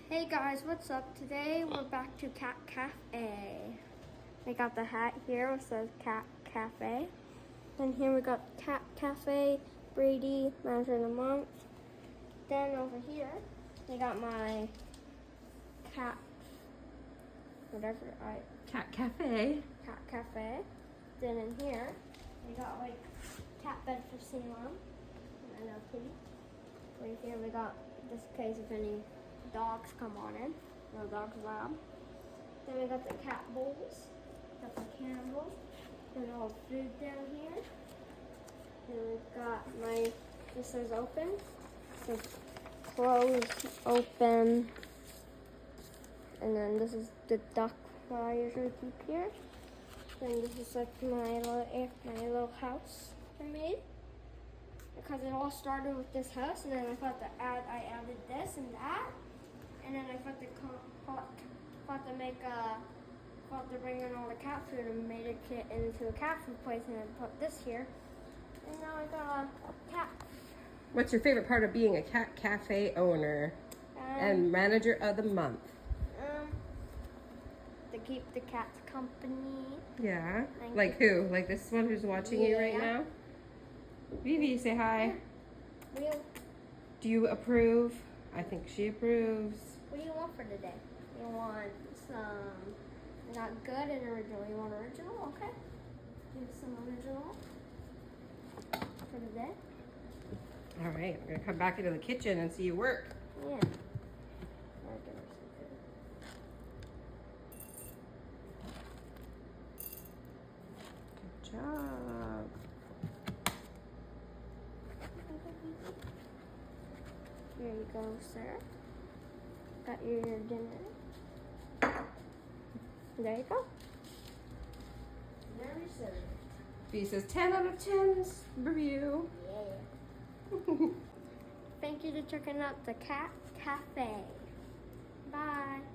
Hey guys, what's up? Today we're back to Cat Cafe. We got the hat here which says Cat Cafe. Then here we got Cat Cafe, Brady, Manager of the Month. Then over here, we got my cat, Cat Cafe. Cat Cafe. Then in here, we got like cat bed for Salem and another kitty. Right here we got just in case if any dogs come on in. No dogs allowed. Then we got the cat bowls, got the candles, then all food down here. Then we've got this says open, this says close, open, and then this is the duck that I usually keep here. Then this is like my little house I made. Because it all started with this house, and then I added this and that, and then I thought to bring in all the cat food and made it into a cat food place, and then put this here, and now I got a cat. What's your favorite part of being a Cat Cafe owner and Manager of the Month? To keep the cats company. Yeah. Like who? Like this one who's watching you right now? Vivi, say hi. Yeah. Do you approve? I think she approves. What do you want for today? You want some not good and original. You want original? Okay. Give some original for today. All right, we're gonna come back into the kitchen and see you work. Yeah. I'll give her some food. Good job. Here you go, sir. Got your dinner. There you go. Very served. V says 10 out of 10 review. Yeah. Thank you for checking out the Cat Cafe. Bye.